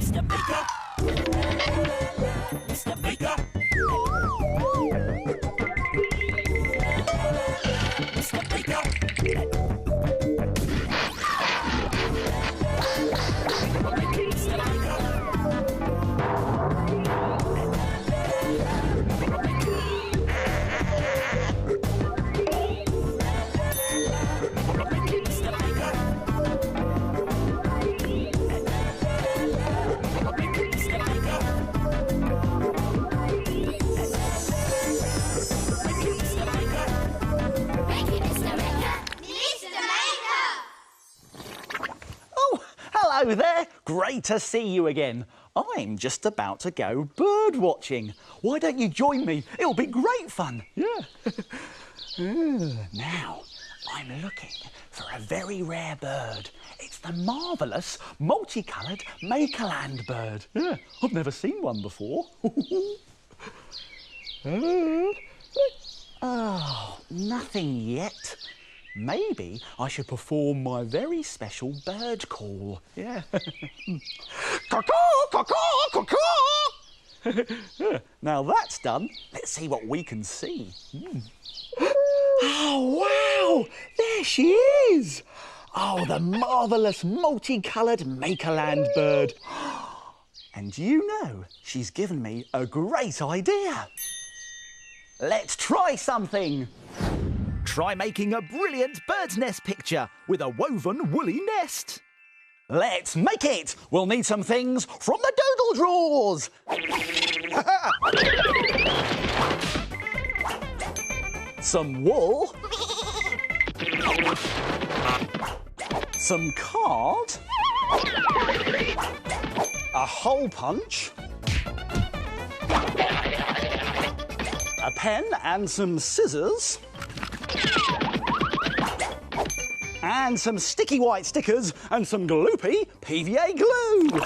Mr. Baker. Mr. Baker. Mr. Baker. Hello there, great to see you again. I'm just about to go bird watching. Why don't you join me? It'll be great fun. Yeah. Now, I'm looking for a very rare bird. It's the marvellous, multicoloured Makerland bird. Yeah, I've never seen one before. Oh, nothing yet. Maybe I should perform my very special bird call. Yeah. Caw-caw, caw-caw, caw-caw. Now that's done, let's see what we can see. Oh, wow! There she is! Oh, the marvellous multicoloured Makerland bird. And you know, she's given me a great idea. Let's try something. Try making a brilliant bird's nest picture with a woven woolly nest. Let's make it! We'll need some things from the doodle drawers. Some wool. Some card. A hole punch. A pen and some scissors. And some sticky white stickers and some gloopy PVA glue.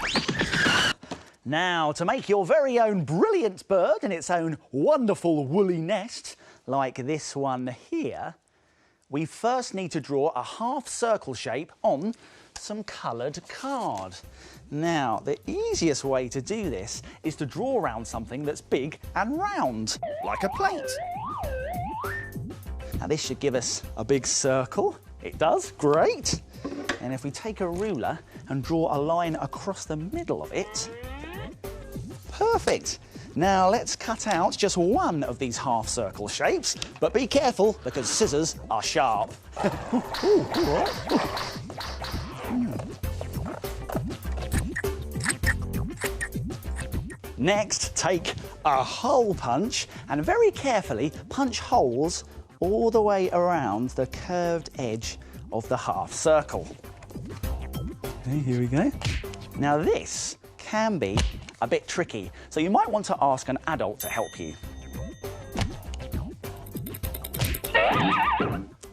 Now, to make your very own brilliant bird in its own wonderful woolly nest, like this one here, we first need to draw a half circle shape on some coloured card. Now, the easiest way to do this is to draw around something that's big and round, like a plate. Now, this should give us a big circle. It does, great. And if we take a ruler and draw a line across the middle of it, perfect. Now let's cut out just one of these half circle shapes, but be careful because scissors are sharp. Next, take a hole punch and very carefully punch holes all the way around the curved edge of the half circle. Okay, here we go. Now this can be a bit tricky, so you might want to ask an adult to help you.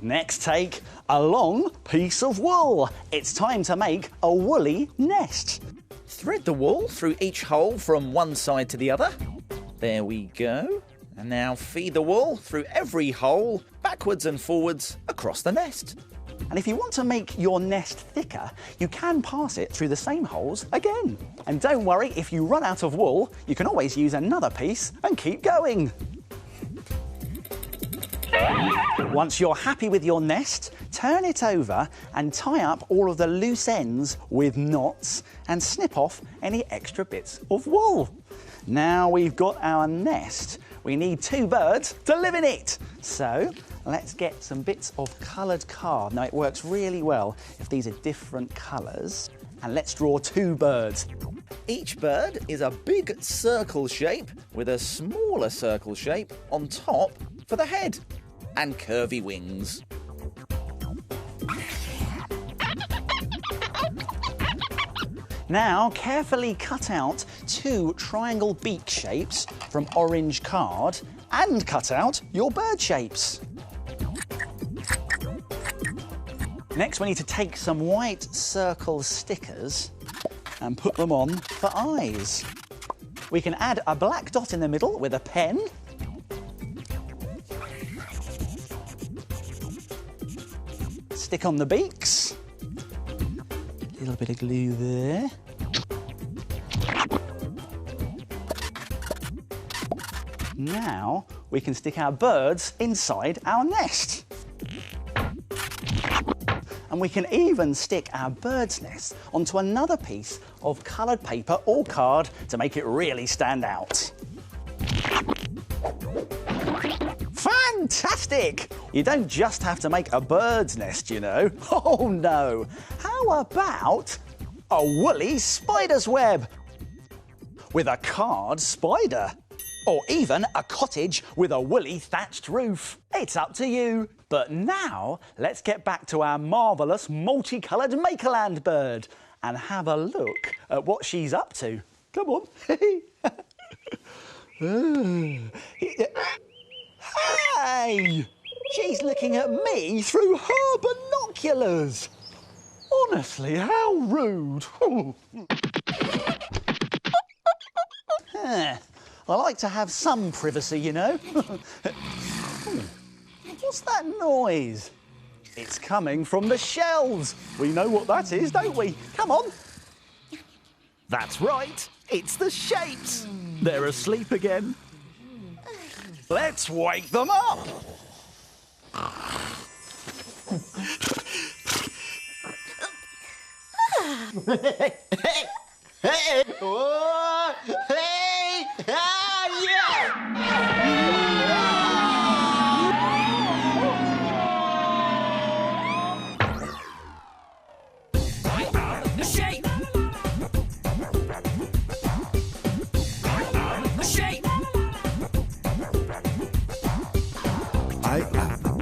Next, take a long piece of wool. It's time to make a woolly nest. Thread the wool through each hole from one side to the other. There we go. And now feed the wool through every hole, backwards and forwards, across the nest. And if you want to make your nest thicker, you can pass it through the same holes again. And don't worry, if you run out of wool, you can always use another piece and keep going. Once you're happy with your nest, turn it over and tie up all of the loose ends with knots and snip off any extra bits of wool. Now we've got our nest. We need two birds to live in it. So let's get some bits of coloured card. Now it works really well if these are different colours. And let's draw two birds. Each bird is a big circle shape with a smaller circle shape on top for the head and curvy wings. Now, carefully cut out two triangle beak shapes from orange card and cut out your bird shapes. Next, we need to take some white circle stickers and put them on for eyes. We can add a black dot in the middle with a pen. Stick on the beaks. A little bit of glue there. Now we can stick our birds inside our nest. And we can even stick our bird's nest onto another piece of coloured paper or card to make it really stand out. Fantastic! You don't just have to make a bird's nest, you know. Oh no! How about a woolly spider's web? With a card spider. Or even a cottage with a woolly thatched roof. It's up to you. But now, let's get back to our marvellous multicoloured Makerland bird and have a look at what she's up to. Come on. Hey! She's looking at me through her binoculars. Honestly, how rude. I like to have some privacy, you know. What's that noise? It's coming from the shelves. We know what that is, don't we? Come on. That's right. It's the shapes. They're asleep again. Let's wake them up.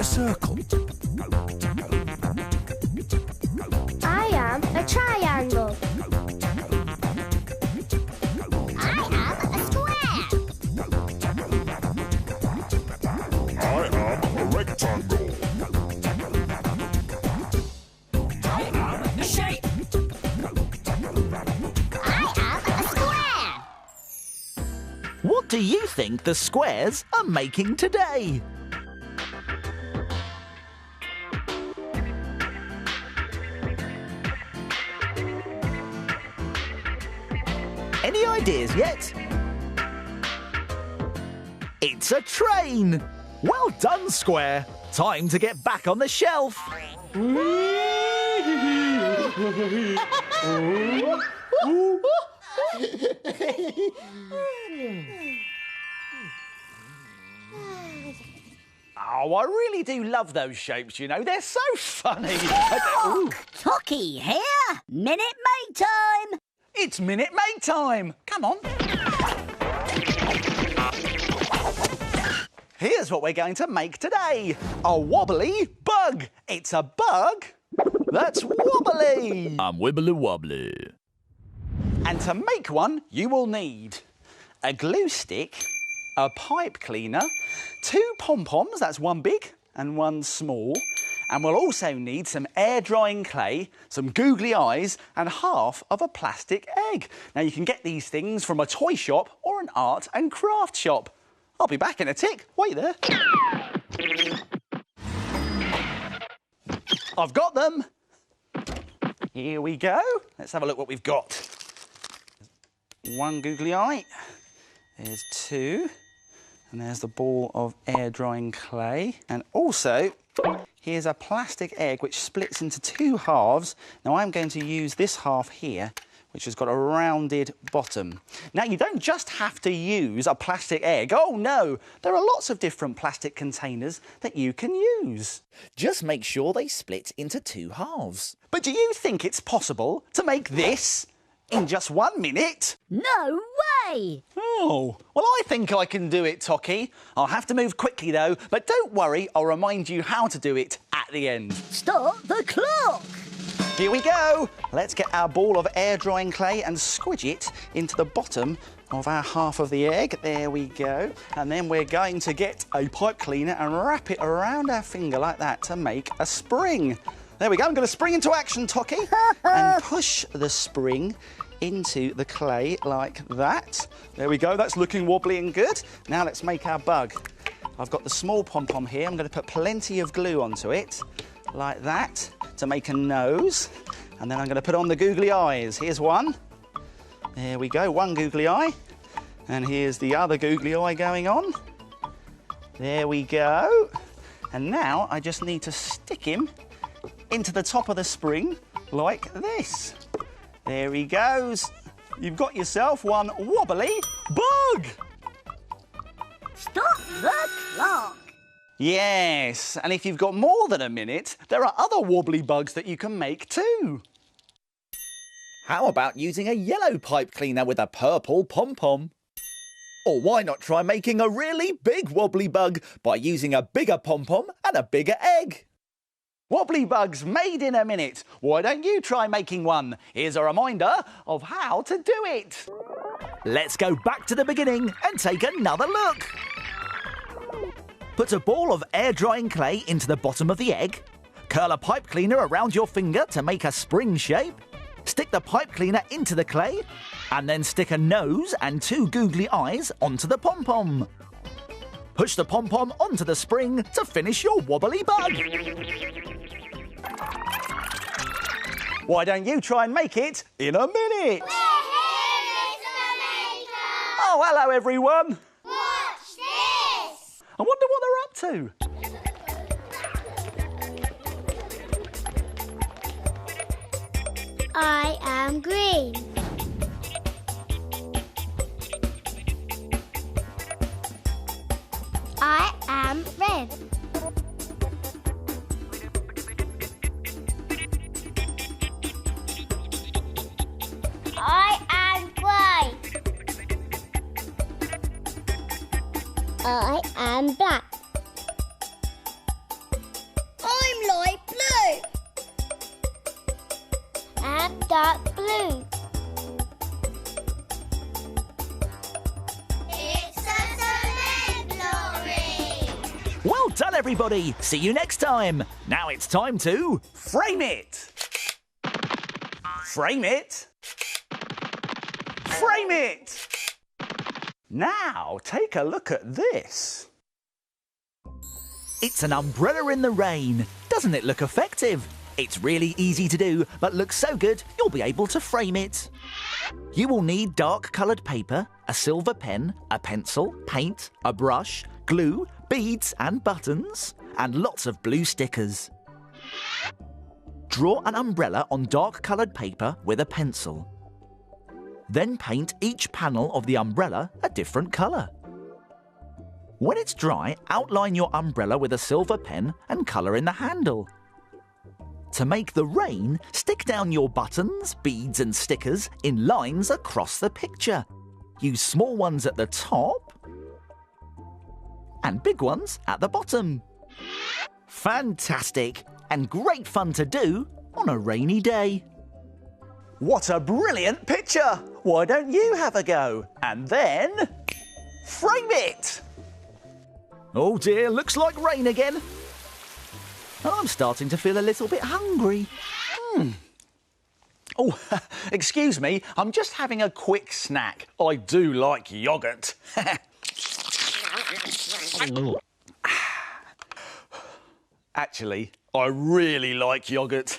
Circle. I am a triangle. I am a square. I am a rectangle. I am a shape. I am a square. What do you think the squares are making today? Any ideas yet? It's a train! Well done, Square! Time to get back on the shelf! Oh, I really do love those shapes, you know. They're so funny. Ooh, Tocky here. Minute Maid time. it's Minute Maid time. Come on. Here's what we're going to make today. A wobbly bug. It's a bug that's wobbly. I'm wibbly wobbly. And to make one, you will need a glue stick, a pipe cleaner, 2 pom-poms, that's one big and one small, and we'll also need some air-drying clay, some googly eyes and half of a plastic egg. Now, you can get these things from a toy shop or an art and craft shop. I'll be back in a tick. Wait there. I've got them. Here we go. Let's have a look what we've got. 1 googly eye. There's 2. And there's the ball of air-drying clay. And also, here's a plastic egg which splits into 2 halves. Now, I'm going to use this half here, which has got a rounded bottom. Now, you don't just have to use a plastic egg. Oh, no. There are lots of different plastic containers that you can use. Just make sure they split into 2 halves. But do you think it's possible to make this in just 1 minute? No way. Oh, well, I think I can do it, Tocky. I'll have to move quickly, though, but don't worry, I'll remind you how to do it at the end. Start the clock. Here we go. Let's get our ball of air-drying clay and squidge it into the bottom of our half of the egg. There we go. And then we're going to get a pipe cleaner and wrap it around our finger like that to make a spring. There we go. I'm going to spring into action, Tocky, and push the spring into the clay like that. There we go. That's looking wobbly and good. Now let's make our bug. I've got the small pom-pom here. I'm going to put plenty of glue onto it like that to make a nose. And then I'm going to put on the googly eyes. Here's one. There we go. 1 googly eye. And here's the other googly eye going on. There we go. And now I just need to stick him into the top of the spring like this. There he goes. You've got yourself one wobbly bug. Stop the clock. Yes, and if you've got more than a minute, there are other wobbly bugs that you can make too. How about using a yellow pipe cleaner with a purple pom-pom? Or why not try making a really big wobbly bug by using a bigger pom-pom and a bigger egg? Wobbly bugs made in a minute. Why don't you try making one? Here's a reminder of how to do it. Let's go back to the beginning and take another look. Put a ball of air-drying clay into the bottom of the egg. Curl a pipe cleaner around your finger to make a spring shape. Stick the pipe cleaner into the clay and then stick a nose and 2 googly eyes onto the pom-pom. Push the pom-pom onto the spring to finish your wobbly bug. Why don't you try and make it in a minute? Oh, hello everyone. Watch this! I wonder what they're up to. I am green. I am red. I am grey. I am black. I'm light blue. And dark blue. It's a cement lorry. Well done, everybody. See you next time. Now it's time to Frame it. Frame it. Frame it. Now take a look at this. It's an umbrella in the rain. Doesn't it look effective? It's really easy to do, but looks so good you'll be able to frame it. You will need dark coloured paper, a silver pen, a pencil, paint, a brush, glue, beads and buttons, and lots of blue stickers. Draw an umbrella on dark coloured paper with a pencil. Then paint each panel of the umbrella a different colour. When it's dry, outline your umbrella with a silver pen and colour in the handle. To make the rain, stick down your buttons, beads and stickers in lines across the picture. Use small ones at the top and big ones at the bottom. Fantastic! And great fun to do on a rainy day. What a brilliant picture! Why don't you have a go? And then frame it! Oh dear, looks like rain again. I'm starting to feel a little bit hungry. Oh, excuse me, I'm just having a quick snack. I do like yoghurt. Actually, I really like yoghurt.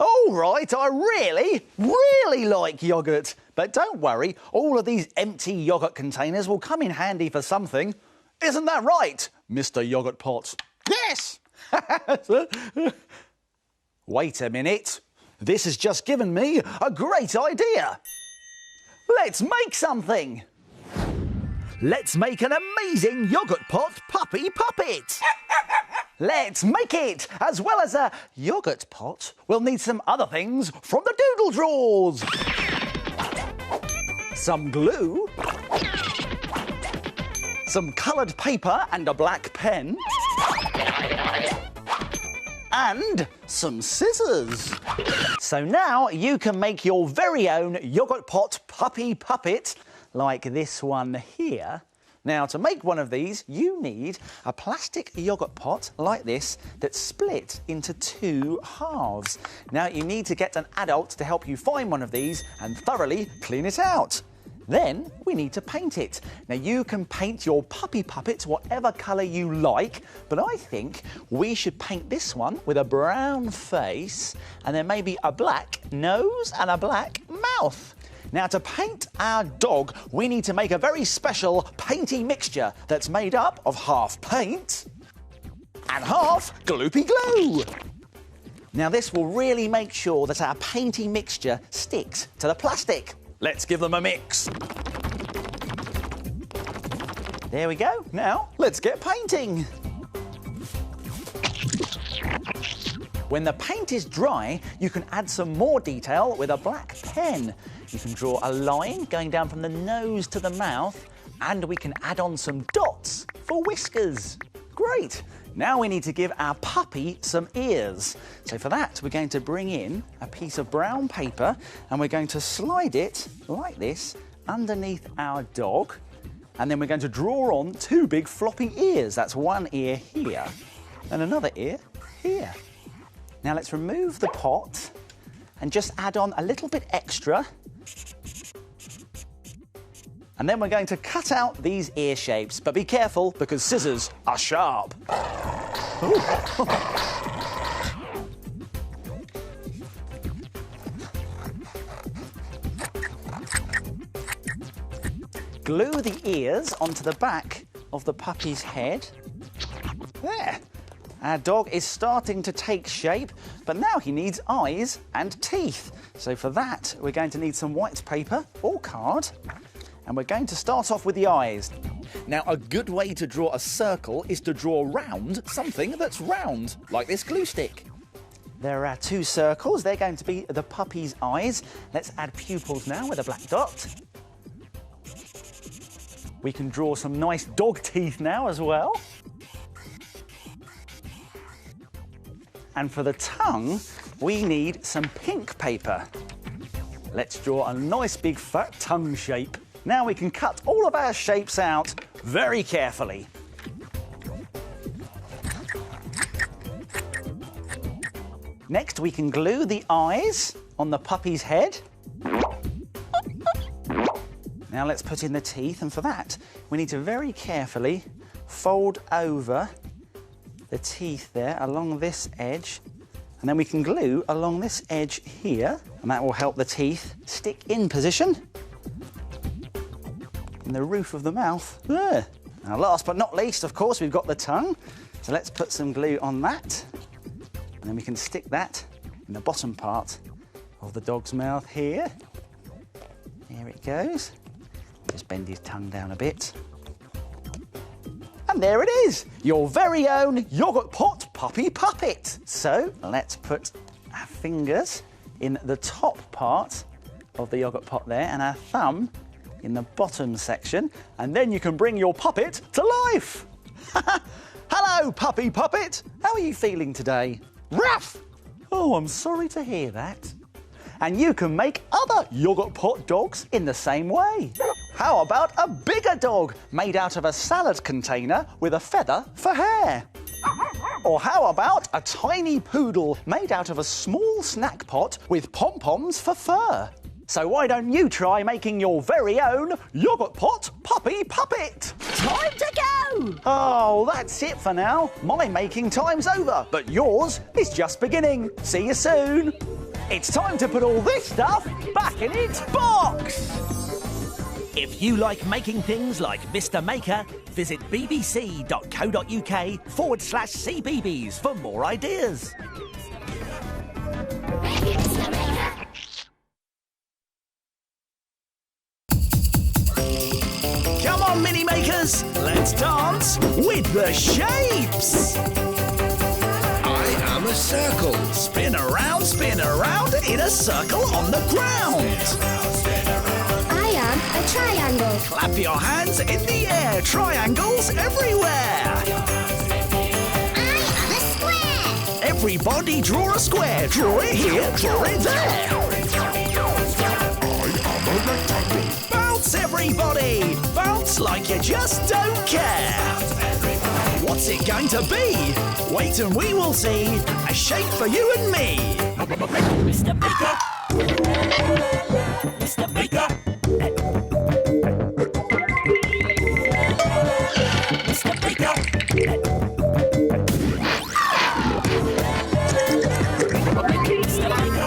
All right, I really like yoghurt. But don't worry, all of these empty yoghurt containers will come in handy for something. Isn't that right, Mr. Yoghurt Pot? Yes! Wait a minute. This has just given me a great idea. Let's make something. Let's make an amazing Yoghurt Pot puppy puppet. Let's make it! As well as a yoghurt pot, we'll need some other things from the doodle drawers. Some glue, some coloured paper and a black pen, and some scissors. So now you can make your very own yoghurt pot puppy puppet, like this one here. Now, to make one of these, you need a plastic yoghurt pot like this that's split into 2 halves. Now, you need to get an adult to help you find one of these and thoroughly clean it out. Then, we need to paint it. Now, you can paint your puppy puppet whatever colour you like, but I think we should paint this one with a brown face and then maybe a black nose and a black mouth. Now, to paint our dog, we need to make a very special painty mixture that's made up of half paint and half gloopy glue. Now, this will really make sure that our painty mixture sticks to the plastic. Let's give them a mix. There we go. Now, let's get painting. When the paint is dry, you can add some more detail with a black pen. You can draw a line going down from the nose to the mouth, and we can add on some dots for whiskers. Great! Now we need to give our puppy some ears. So for that, we're going to bring in a piece of brown paper, and we're going to slide it like this underneath our dog, and then we're going to draw on two big floppy ears. That's one ear here, and another ear here. Now let's remove the pot and just add on a little bit extra. And then we're going to cut out these ear shapes, but be careful because scissors are sharp. Glue the ears onto the back of the puppy's head. There. Our dog is starting to take shape, but now he needs eyes and teeth. So for that, we're going to need some white paper or card, and we're going to start off with the eyes. Now, a good way to draw a circle is to draw round something that's round, like this glue stick. There are two circles. They're going to be the puppy's eyes. Let's add pupils now with a black dot. We can draw some nice dog teeth now as well. And for the tongue, we need some pink paper. Let's draw a nice big fat tongue shape. Now we can cut all of our shapes out very carefully. Next, we can glue the eyes on the puppy's head. Now let's put in the teeth, and for that, we need to very carefully fold over the teeth there along this edge, and then we can glue along this edge here, and that will help the teeth stick in position in the roof of the mouth. There. Now last but not least, of course, we've got the tongue, so let's put some glue on that, and then we can stick that in the bottom part of the dog's mouth here. There it goes. Just bend his tongue down a bit. And there it is, your very own Yoghurt Pot Puppy Puppet. So let's put our fingers in the top part of the yogurt pot there, and our thumb in the bottom section, and then you can bring your puppet to life. Hello, Puppy Puppet. How are you feeling today? Ruff! Oh, I'm sorry to hear that. And you can make other yogurt pot dogs in the same way. How about a bigger dog made out of a salad container with a feather for hair? Or how about a tiny poodle made out of a small snack pot with pom-poms for fur? So why don't you try making your very own Yoghurt Pot Puppy Puppet? Time to go! Oh, that's it for now. My making time's over, but yours is just beginning. See you soon. It's time to put all this stuff back in its box. If you like making things like Mr. Maker, visit bbc.co.uk/CBeebies for more ideas. Come on, Mini Makers, let's dance with the shapes. I am a circle. Spin around in a circle on the ground. I am a triangle. Clap your hands in the air, triangles everywhere. I am a square. Everybody draw a square, draw it here, draw it there. I am a rectangle. Bounce everybody, bounce like you just don't care. What's it going to be? Wait and we will see, a shape for you and me. Mr. Baker. Mr. Baker. Mr. Baker. Mr. Baker.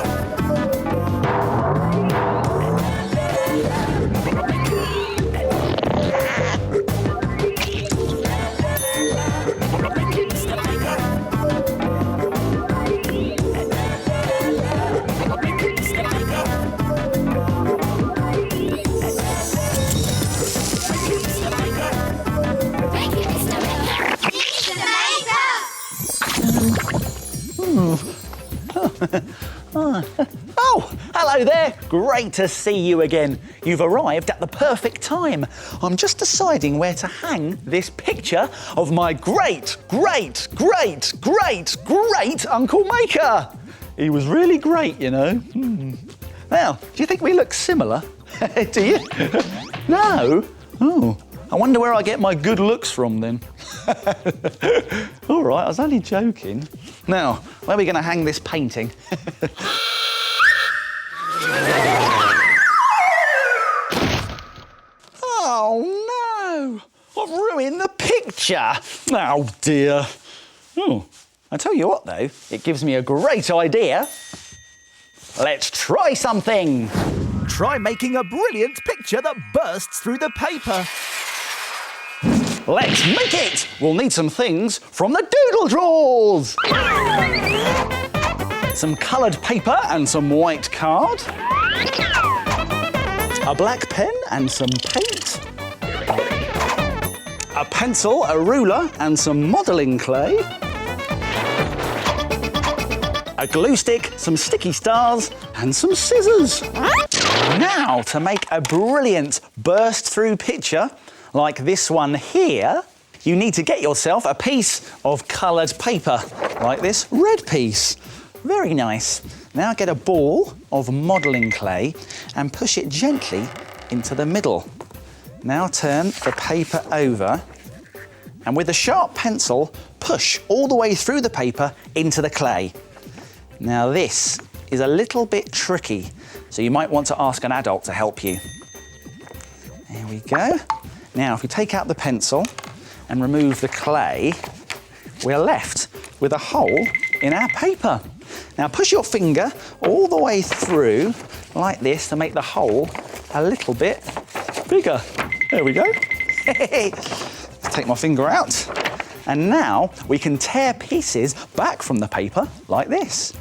great to see you again. You've arrived at the perfect time. I'm just deciding where to hang this picture of my great Uncle Maker. He was really great, you know. Now, do you think we look similar? Do you? No? Oh, I wonder where I get my good looks from then. All right, I was only joking. Now, where are we going to hang this painting? Oh no! I've ruined the picture! Oh dear. Oh, I tell you what though, it gives me a great idea. Let's try something! Try making a brilliant picture that bursts through the paper. Let's make it! We'll need some things from the doodle drawers! Some coloured paper and some white card. A black pen and some paint. A pencil, a ruler and some modelling clay. A glue stick, some sticky stars and some scissors. Now, to make a brilliant burst-through picture like this one here, you need to get yourself a piece of coloured paper, like this red piece. Very nice. Now get a ball of modelling clay and push it gently into the middle. Now turn the paper over and with a sharp pencil, push all the way through the paper into the clay. Now this is a little bit tricky, so you might want to ask an adult to help you. There we go. Now if we take out the pencil and remove the clay, we're left with a hole in our paper. Now push your finger all the way through like this to make the hole a little bit bigger. There we go. Take my finger out. And now we can tear pieces back from the paper like this.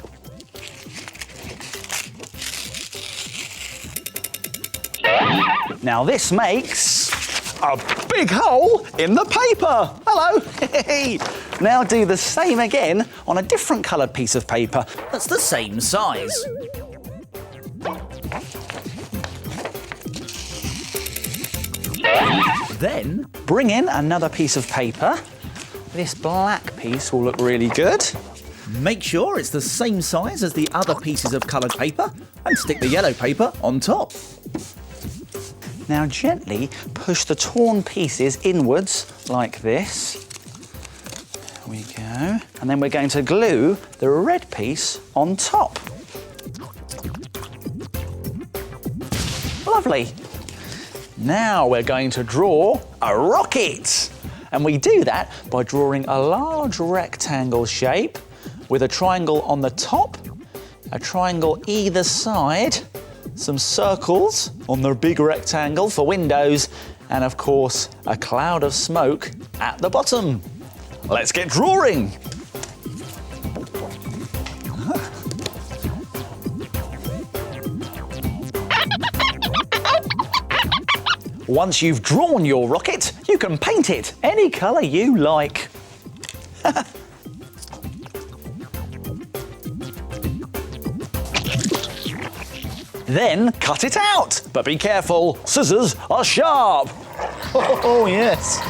Now this makes a big hole in the paper. Hello. Now do the same again on a different coloured piece of paper. That's the same size. Then Bring in another piece of paper. This black piece will look really good. make sure it's the same size as the other pieces of coloured paper and stick the yellow paper on top. Now gently push the torn pieces inwards like this. There we go. And then we're going to glue the red piece on top. Lovely. Now we're going to draw a rocket. And we do that by drawing a large rectangle shape with a triangle on the top, a triangle either side, some circles on the big rectangle for windows, and of course, a cloud of smoke at the bottom. Let's get drawing. Once you've drawn your rocket, you can paint it any colour you like. Then cut it out, but be careful, scissors are sharp. Oh yes.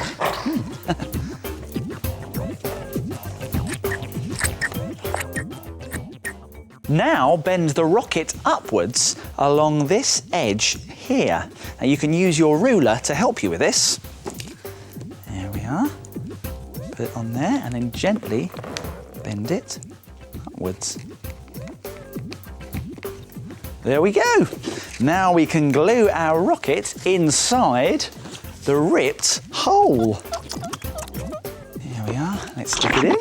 Now bend the rocket upwards along this edge here. Now you can use your ruler to help you with this. There we are. Put it on there and then gently bend it upwards. There we go. Now we can glue our rocket inside the ripped hole. Here we are. Let's stick it in.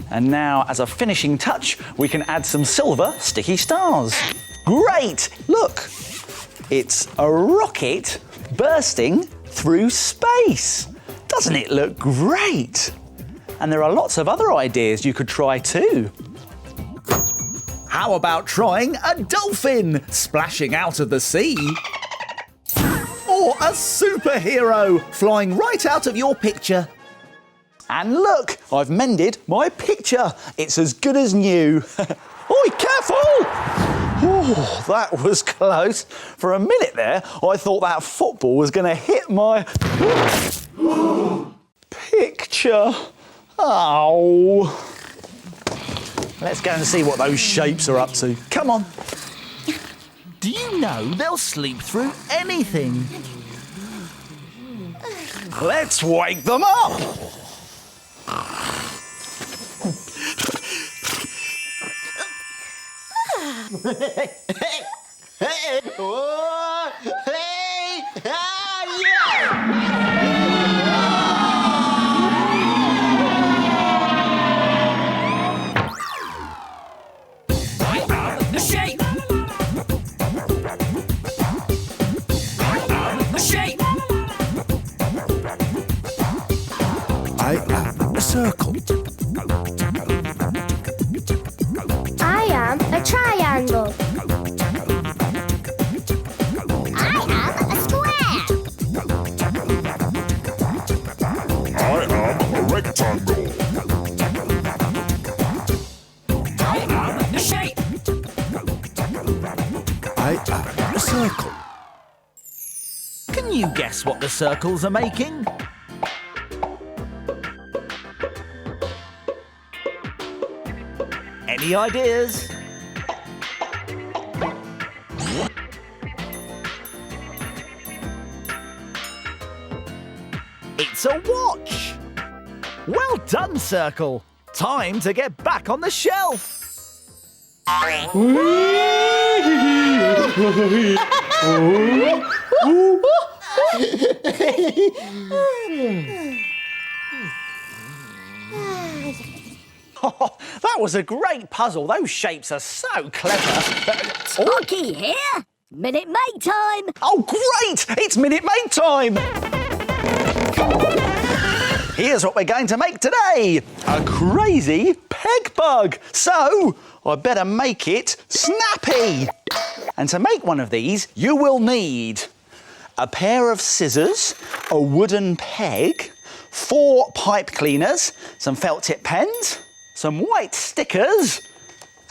And now, as a finishing touch, we can add some silver sticky stars. Great! Look, it's a rocket bursting through space. Doesn't it look great? And there are lots of other ideas you could try too. How about trying a dolphin splashing out of the sea? Or a superhero flying right out of your picture? And look, I've mended my picture. It's as good as new. Oi, careful! Oh, Oh, that was close. For a minute there, I thought that football was going to hit my picture. Oh. Let's go and see what those shapes are up to. Come on. Do you know they'll sleep through anything? Let's wake them up. The shape. The shape. I am a circle. I am a triangle. I am a square. I am a rectangle. The shape. I am a circle. Can you guess what the circles are making? Any ideas? It's a watch! Well done, Circle! Time to get back on the shelf! Oh, that was a great puzzle. Those shapes are so clever. Sparky here. Minute Maid time. Oh, great! It's Minute Maid time! Here's what we're going to make today. A crazy peg bug. So, I better make it snappy. And to make one of these, you will need a pair of scissors, a wooden peg, 4 pipe cleaners, some felt tip pens, some white stickers,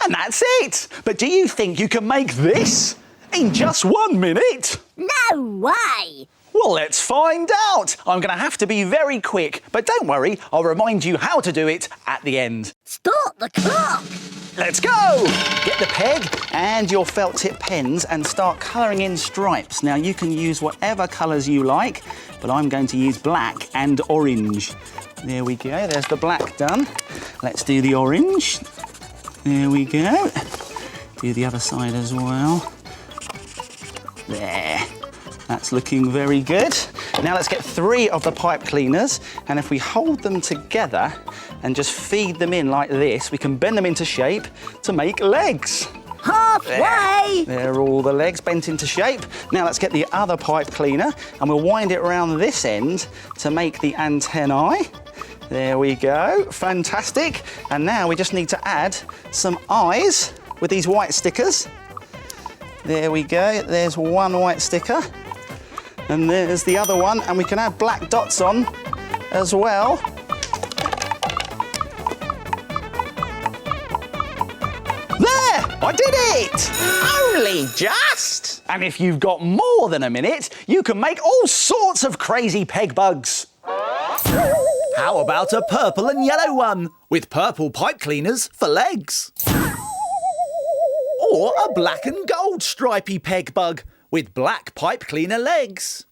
and that's it. But do you think you can make this in just 1 minute? No way. Well, let's find out. I'm going to have to be very quick, but don't worry, I'll remind you how to do it at the end. Start the clock. Let's go! Get the peg and your felt tip pens and start colouring in stripes. Now, you can use whatever colours you like, but I'm going to use black and orange. There we go, there's the black done. Let's do the orange. There we go. Do the other side as well. There. That's looking very good. Now let's get 3 of the pipe cleaners, and if we hold them together and just feed them in like this, we can bend them into shape to make legs. Halfway. There are all the legs bent into shape. Now let's get the other pipe cleaner and we'll wind it around this end to make the antennae. There we go, fantastic. And now we just need to add some eyes with these white stickers. There we go, there's 1 white sticker. And there's the other one, and we can add black dots on as well. There! I did it! Only just! And if you've got more than a minute, you can make all sorts of crazy peg bugs. How about a purple and yellow one with purple pipe cleaners for legs? Or a black and gold stripy peg bug with black pipe cleaner legs?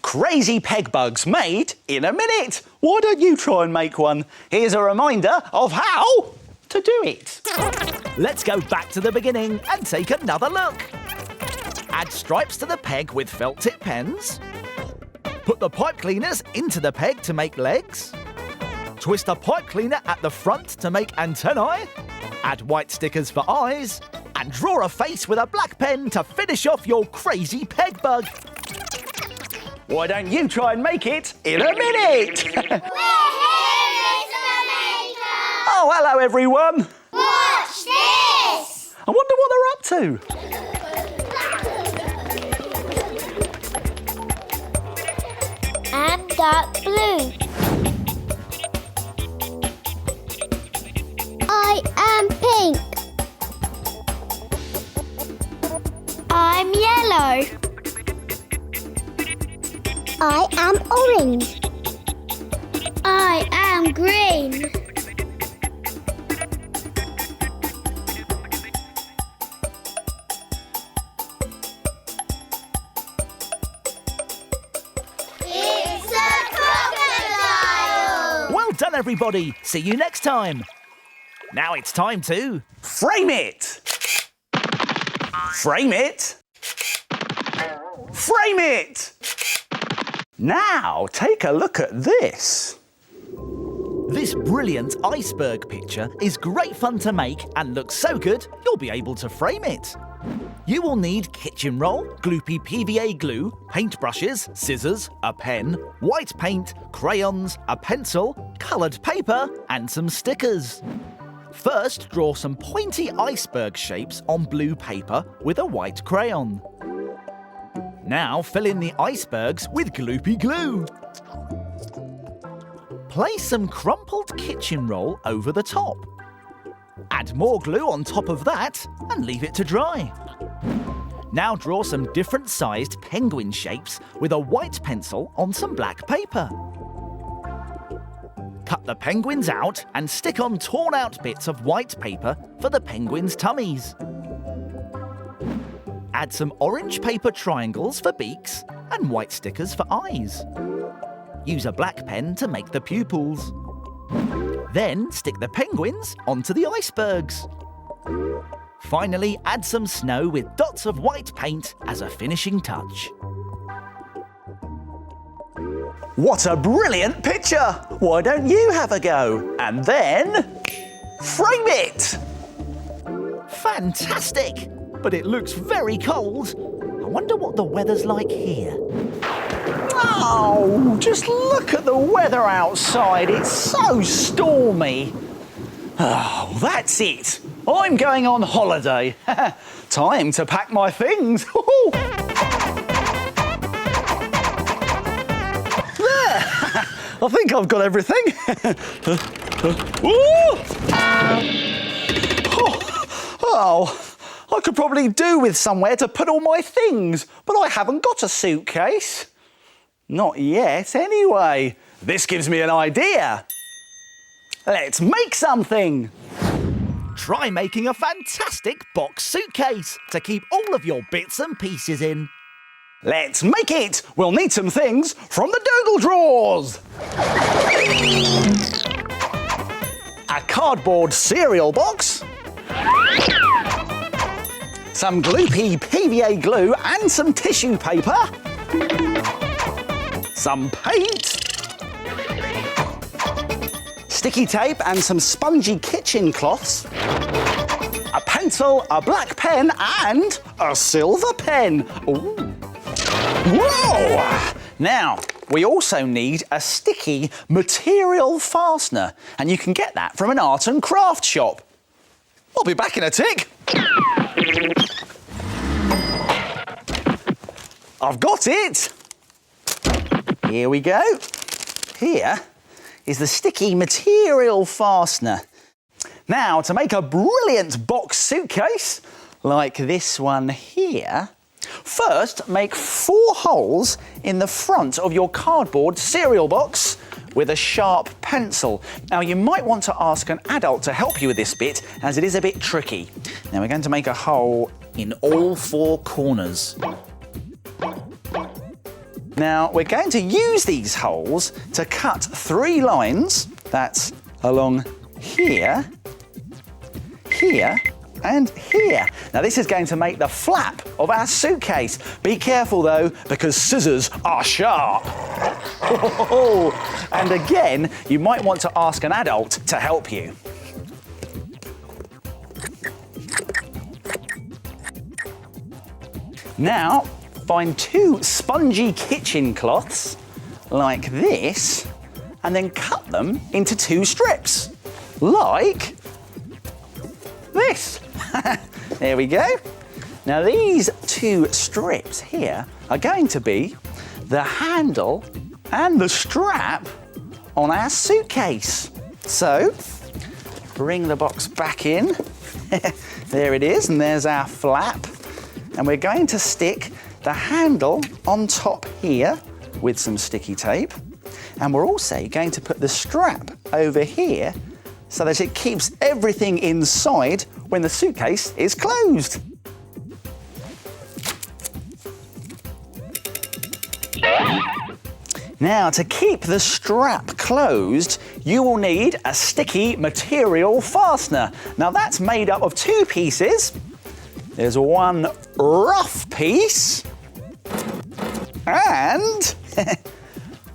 Crazy peg bugs made in a minute. Why don't you try and make one? Here's a reminder of how to do it. Let's go back to the beginning and take another look. Add stripes to the peg with felt tip pens. Put the pipe cleaners into the peg to make legs. Twist a pipe cleaner at the front to make antennae. Add white stickers for eyes. And draw a face with a black pen to finish off your crazy peg bug. Why don't you try and make it in a minute? Oh, hello everyone. Watch this! I wonder what they're up to. I'm dark blue. I am pink. I'm yellow. I am orange. I am green. It's a crocodile! Well done, everybody. See you next time. Now it's time to... Frame it! Frame it! Frame it! Now, take a look at this. This brilliant iceberg picture is great fun to make and looks so good you'll be able to frame it. You will need kitchen roll, gloopy PVA glue, paintbrushes, scissors, a pen, white paint, crayons, a pencil, coloured paper and some stickers. First, draw some pointy iceberg shapes on blue paper with a white crayon. Now fill in the icebergs with gloopy glue. Place some crumpled kitchen roll over the top. Add more glue on top of that and leave it to dry. Now draw some different sized penguin shapes with a white pencil on some black paper. Cut the penguins out and stick on torn out bits of white paper for the penguins' tummies. Add some orange paper triangles for beaks and white stickers for eyes. Use a black pen to make the pupils. Then stick the penguins onto the icebergs. Finally, add some snow with dots of white paint as a finishing touch. What a brilliant picture! Why don't you have a go? And then, frame it! Fantastic! But it looks very cold. I wonder what the weather's like here. Oh, just look at the weather outside. It's so stormy. Oh, that's it. I'm going on holiday. Time to pack my things. There! I think I've got everything. Oh, I could probably do with somewhere to put all my things, but I haven't got a suitcase. Not yet, anyway. This gives me an idea. Let's make something. Try making a fantastic box suitcase to keep all of your bits and pieces in. Let's make it. We'll need some things from the doodle drawers. A cardboard cereal box. Some gloopy PVA glue and some tissue paper. Some paint. Sticky tape and some spongy kitchen cloths. A pencil, a black pen and a silver pen. Ooh. Whoa! Now, we also need a sticky material fastener, and you can get that from an art and craft shop. I'll be back in a tick. I've got it. Here we go. Here is the sticky material fastener. Now, to make a brilliant box suitcase, like this one here, first make 4 holes in the front of your cardboard cereal box with a sharp pencil. Now, you might want to ask an adult to help you with this bit, as it is a bit tricky. Now, we're going to make a hole in all 4 corners. Now, we're going to use these holes to cut 3 lines. That's along here, here, and here. Now, this is going to make the flap of our suitcase. Be careful, though, because scissors are sharp. And again, you might want to ask an adult to help you. Now, find 2 spongy kitchen cloths, like this, and then cut them into 2 strips, like this. There we go. Now, these 2 strips here are going to be the handle and the strap on our suitcase. So, bring the box back in. There it is, and there's our flap. And we're going to stick the handle on top here with some sticky tape. And we're also going to put the strap over here so that it keeps everything inside when the suitcase is closed. Now, to keep the strap closed, you will need a sticky material fastener. Now, that's made up of two pieces. There's one rough piece and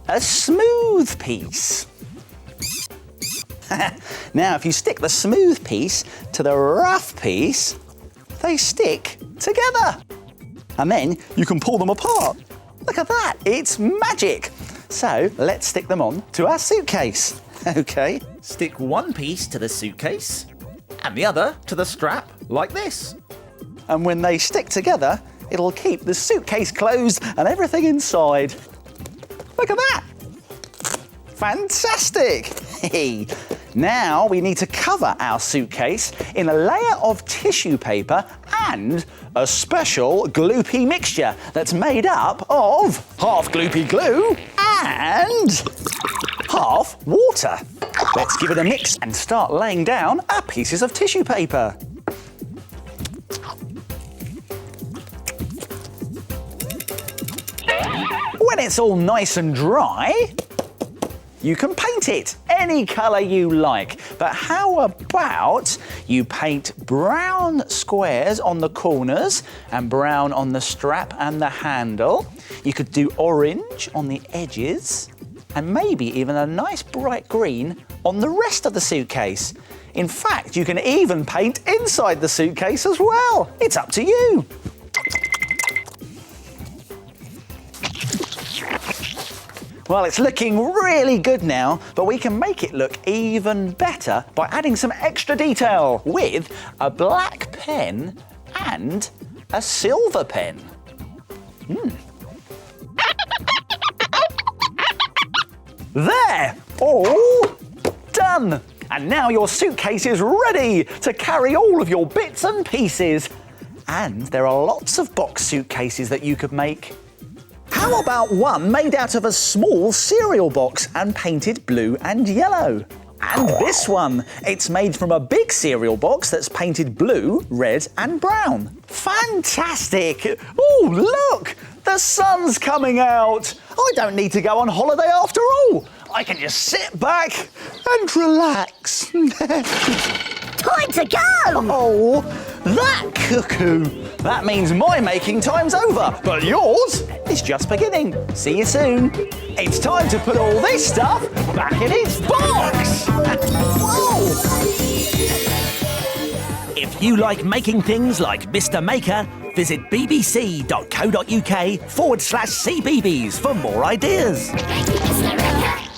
a smooth piece. Now, if you stick the smooth piece to the rough piece, they stick together. And then you can pull them apart. Look at that, it's magic. So let's stick them on to our suitcase. Okay. Stick one piece to the suitcase and the other to the strap, like this. And when they stick together, it'll keep the suitcase closed and everything inside. Look at that. Fantastic. Hey. Now we need to cover our suitcase in a layer of tissue paper and a special gloopy mixture that's made up of half gloopy glue and half water. Let's give it a mix and start laying down our pieces of tissue paper. When it's all nice and dry, you can paint it any colour you like. But how about you paint brown squares on the corners and brown on the strap and the handle. You could do orange on the edges and maybe even a nice bright green on the rest of the suitcase. In fact, you can even paint inside the suitcase as well. It's up to you. Well, it's looking really good now, but we can make it look even better by adding some extra detail with a black pen and a silver pen. There! All done! And now your suitcase is ready to carry all of your bits and pieces. And there are lots of box suitcases that you could make. How about one made out of a small cereal box and painted blue and yellow? And this one, it's made from a big cereal box that's painted blue, red and brown. Fantastic! Oh, look! The sun's coming out! I don't need to go on holiday after all! I can just sit back and relax. Time to go! Oh, that cuckoo! That means my making time's over, but yours is just beginning. See you soon. It's time to put all this stuff back in its box! Whoa! If you like making things like Mr. Maker, visit bbc.co.uk/cbbs for more ideas.